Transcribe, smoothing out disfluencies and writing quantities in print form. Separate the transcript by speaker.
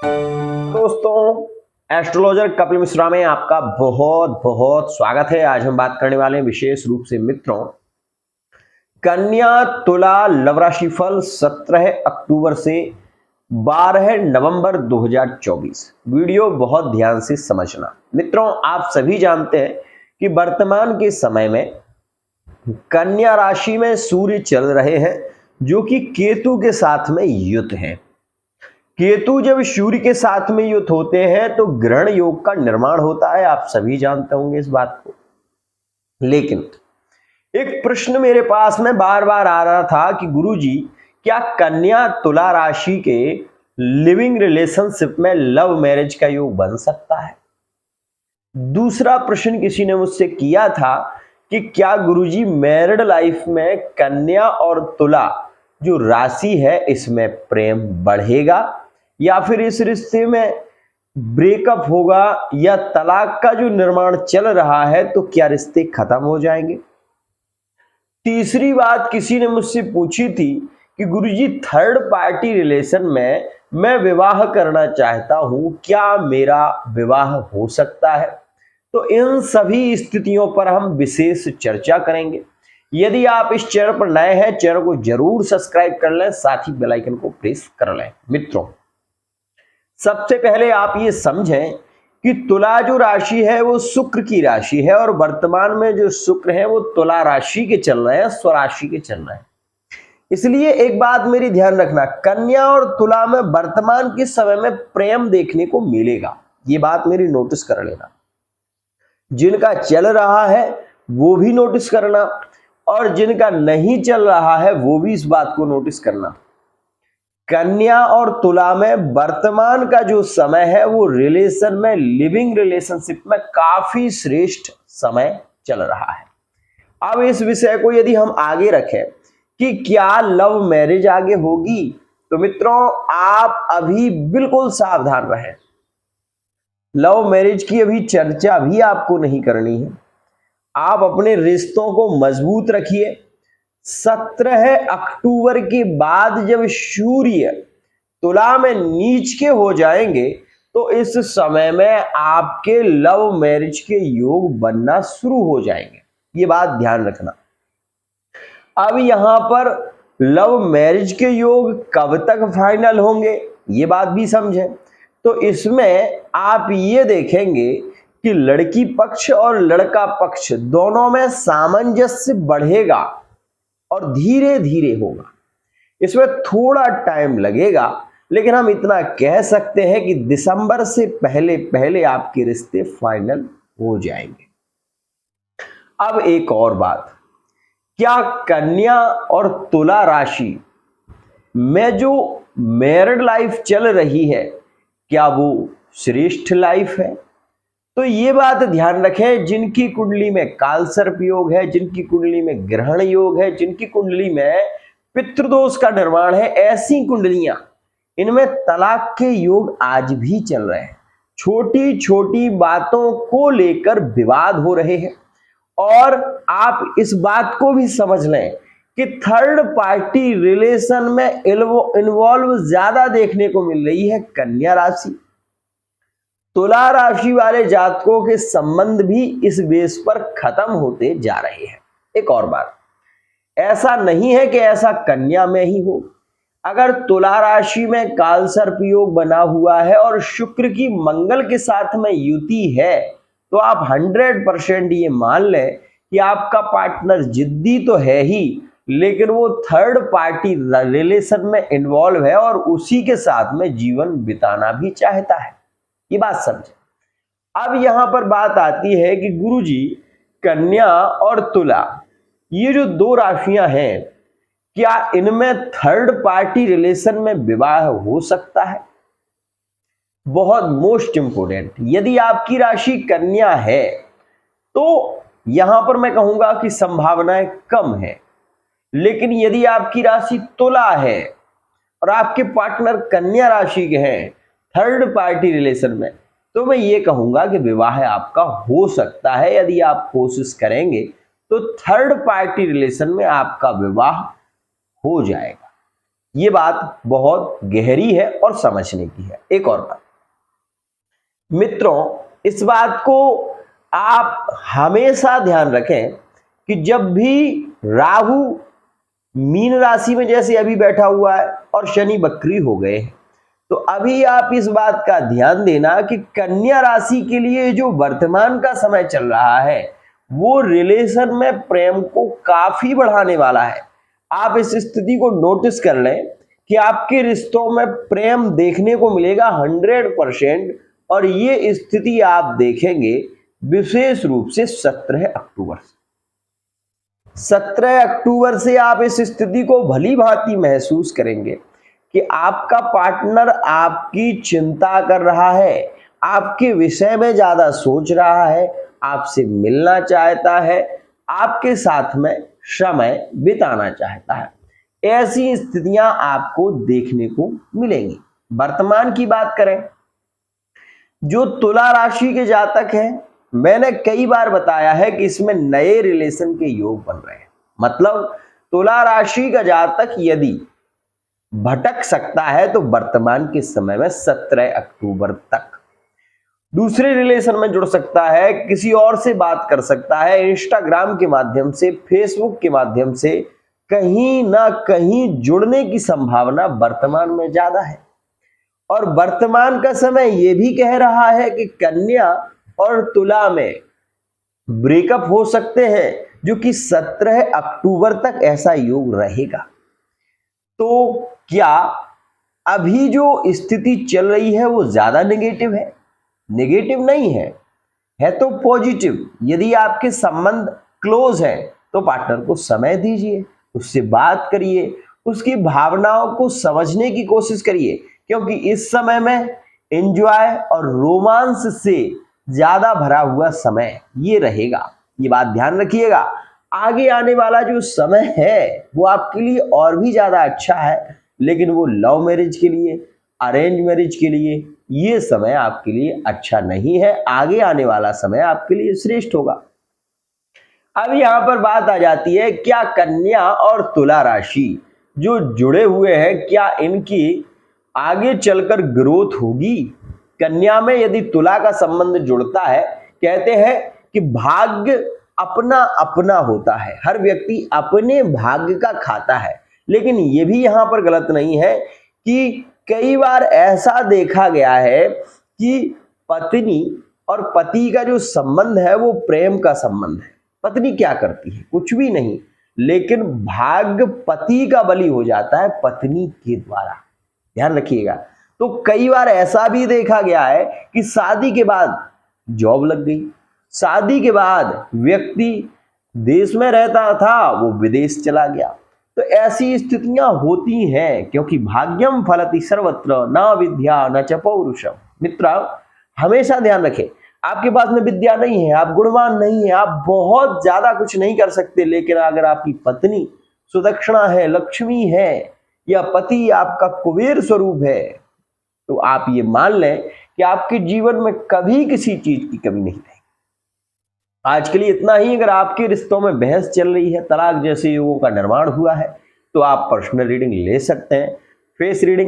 Speaker 1: दोस्तों, एस्ट्रोलॉजर कपिल मिश्रा में आपका बहुत बहुत स्वागत है। आज हम बात करने वाले हैं विशेष रूप से मित्रों, कन्या तुला लव राशि फल 17 अक्टूबर से 12 नवंबर 2024। वीडियो बहुत ध्यान से समझना। मित्रों, आप सभी जानते हैं कि वर्तमान के समय में कन्या राशि में सूर्य चल रहे हैं, जो कि केतु के साथ में युत हैं। केतु जब सूर्य के साथ में युत होते हैं तो ग्रहण योग का निर्माण होता है। आप सभी जानते होंगे इस बात को। लेकिन एक प्रश्न मेरे पास में बार बार आ रहा था कि गुरुजी, क्या कन्या तुला राशि के लिविंग रिलेशनशिप में लव मैरिज का योग बन सकता है? दूसरा प्रश्न किसी ने मुझसे किया था कि क्या गुरुजी मैरिड लाइफ में कन्या और तुला जो राशि है इसमें प्रेम बढ़ेगा या फिर इस रिश्ते में ब्रेकअप होगा, या तलाक का जो निर्माण चल रहा है तो क्या रिश्ते खत्म हो जाएंगे? तीसरी बात किसी ने मुझसे पूछी थी कि गुरुजी, थर्ड पार्टी रिलेशन में मैं विवाह करना चाहता हूं, क्या मेरा विवाह हो सकता है? तो इन सभी स्थितियों पर हम विशेष चर्चा करेंगे। यदि आप इस चैनल पर नए हैं, चैनल को जरूर सब्सक्राइब कर लें, साथ ही बेल आइकन को प्रेस कर लें। मित्रों, सबसे पहले आप ये समझें कि तुला जो राशि है वो शुक्र की राशि है, और वर्तमान में जो शुक्र है वो तुला राशि के चल रहे हैं, स्वराशि के चल रहे हैं। इसलिए एक बात मेरी ध्यान रखना, कन्या और तुला में वर्तमान के समय में प्रेम देखने को मिलेगा। ये बात मेरी नोटिस कर लेना। जिनका चल रहा है वो भी नोटिस करना, और जिनका नहीं चल रहा है वो भी इस बात को नोटिस करना। कन्या और तुला में वर्तमान का जो समय है वो रिलेशन में, लिविंग रिलेशनशिप में काफी श्रेष्ठ समय चल रहा है। अब इस विषय को यदि हम आगे रखें कि क्या लव मैरिज आगे होगी, तो मित्रों आप अभी बिल्कुल सावधान रहें। लव मैरिज की अभी चर्चा भी आपको नहीं करनी है। आप अपने रिश्तों को मजबूत रखिए। 17 अक्टूबर के बाद जब सूर्य तुला में नीच के हो जाएंगे तो इस समय में आपके लव मैरिज के योग बनना शुरू हो जाएंगे। ये बात ध्यान रखना। अब यहां पर लव मैरिज के योग कब तक फाइनल होंगे, ये बात भी समझें। तो इसमें आप ये देखेंगे कि लड़की पक्ष और लड़का पक्ष दोनों में सामंजस्य बढ़ेगा और धीरे धीरे होगा। इसमें थोड़ा टाइम लगेगा, लेकिन हम इतना कह सकते हैं कि दिसंबर से पहले पहले आपके रिश्ते फाइनल हो जाएंगे। अब एक और बात, क्या कन्या और तुला राशि में जो मैरिड लाइफ चल रही है क्या वो श्रेष्ठ लाइफ है? तो ये बात ध्यान रखें, जिनकी कुंडली में कालसर्प योग है, जिनकी कुंडली में ग्रहण योग है, जिनकी कुंडली में पितृदोष का निर्माण है, ऐसी कुंडलियां, इनमें तलाक के योग आज भी चल रहे हैं। छोटी छोटी बातों को लेकर विवाद हो रहे हैं। और आप इस बात को भी समझ लें कि थर्ड पार्टी रिलेशन में इन्वॉल्व ज्यादा देखने को मिल रही है कन्या राशि। तुला राशि वाले जातकों के संबंध भी इस बेस पर खत्म होते जा रहे हैं। एक और बात, ऐसा नहीं है कि ऐसा कन्या में ही हो। अगर तुला राशि में कालसर्प योग बना हुआ है और शुक्र की मंगल के साथ में युति है, तो आप 100% ये मान लें कि आपका पार्टनर जिद्दी तो है ही, लेकिन वो थर्ड पार्टी रिलेशन में इन्वॉल्व है और उसी के साथ में जीवन बिताना भी चाहता है। ये बात समझे। अब यहां पर बात आती है कि गुरुजी, कन्या और तुला ये जो दो राशियां हैं, क्या इनमें थर्ड पार्टी रिलेशन में विवाह हो सकता है? बहुत मोस्ट इंपोर्टेंट, यदि आपकी राशि कन्या है तो यहां पर मैं कहूंगा कि संभावनाएं कम है। लेकिन यदि आपकी राशि तुला है और आपके पार्टनर कन्या राशि के हैं थर्ड पार्टी रिलेशन में, तो मैं ये कहूंगा कि विवाह आपका हो सकता है। यदि आप कोशिश करेंगे तो थर्ड पार्टी रिलेशन में आपका विवाह हो जाएगा। ये बात बहुत गहरी है और समझने की है। एक और बात मित्रों, इस बात को आप हमेशा ध्यान रखें कि जब भी राहु मीन राशि में जैसे अभी बैठा हुआ है और शनि वक्री हो गए हैं, तो अभी आप इस बात का ध्यान देना कि कन्या राशि के लिए जो वर्तमान का समय चल रहा है वो रिलेशन में प्रेम को काफी बढ़ाने वाला है। आप इस स्थिति को नोटिस कर लें कि आपके रिश्तों में प्रेम देखने को मिलेगा 100%, और ये स्थिति आप देखेंगे विशेष रूप से 17 अक्टूबर से। 17 अक्टूबर से आप इस स्थिति को भली भांति महसूस करेंगे कि आपका पार्टनर आपकी चिंता कर रहा है, आपके विषय में ज्यादा सोच रहा है, आपसे मिलना चाहता है, आपके साथ में समय बिताना चाहता है। ऐसी स्थितियां आपको देखने को मिलेंगी। वर्तमान की बात करें, जो तुला राशि के जातक हैं, मैंने कई बार बताया है कि इसमें नए रिलेशन के योग बन रहे हैं। मतलब तुला राशि का जातक यदि भटक सकता है तो वर्तमान के समय में 17 अक्टूबर तक दूसरे रिलेशन में जुड़ सकता है, किसी और से बात कर सकता है, इंस्टाग्राम के माध्यम से, फेसबुक के माध्यम से कहीं ना कहीं जुड़ने की संभावना वर्तमान में ज्यादा है। और वर्तमान का समय यह भी कह रहा है कि कन्या और तुला में ब्रेकअप हो सकते हैं, जो कि 17 अक्टूबर तक ऐसा योग रहेगा। तो क्या अभी जो स्थिति चल रही है वो ज्यादा नेगेटिव है? नेगेटिव नहीं है, है तो पॉजिटिव। यदि आपके संबंध क्लोज है तो पार्टनर को समय दीजिए, उससे बात करिए, उसकी भावनाओं को समझने की कोशिश करिए, क्योंकि इस समय में एंजॉय और रोमांस से ज्यादा भरा हुआ समय ये रहेगा। ये बात ध्यान रखिएगा। आगे आने वाला जो समय है वो आपके लिए और भी ज्यादा अच्छा है, लेकिन वो लव मैरिज के लिए, अरेंज मैरिज के लिए ये समय आपके लिए अच्छा नहीं है। आगे आने वाला समय आपके लिए श्रेष्ठ होगा। अब यहां पर बात आ जाती है, क्या कन्या और तुला राशि जो जुड़े हुए हैं, क्या इनकी आगे चलकर ग्रोथ होगी? कन्या में यदि तुला का संबंध जुड़ता है, कहते हैं कि भाग्य अपना अपना होता है, हर व्यक्ति अपने भाग्य का खाता है। लेकिन यह भी यहां पर गलत नहीं है कि कई बार ऐसा देखा गया है कि पत्नी और पति का जो संबंध है वो प्रेम का संबंध है। पत्नी क्या करती है? कुछ भी नहीं, लेकिन भाग्य पति का बलि हो जाता है पत्नी के द्वारा। ध्यान रखिएगा। तो कई बार ऐसा भी देखा गया है कि शादी के बाद जॉब लग गई, शादी के बाद व्यक्ति देश में रहता था वो विदेश चला गया। तो ऐसी स्थितियां होती हैं, क्योंकि भाग्यम फलति सर्वत्र न विद्या न च पौरुषम। मित्र हमेशा ध्यान रखें, आपके पास में विद्या नहीं है, आप गुणवान नहीं है, आप बहुत ज्यादा कुछ नहीं कर सकते, लेकिन अगर आपकी पत्नी सुदक्षिणा है, लक्ष्मी है, या पति आपका कुबेर स्वरूप है, तो आप ये मान लें कि आपके जीवन में कभी किसी चीज की कमी नहीं रहेगी। आज के लिए इतना ही। अगर आपके रिश्तों में बहस चल रही है, तलाक जैसे योगों का निर्माण हुआ है, तो आप पर्सनल रीडिंग ले सकते हैं। Face reading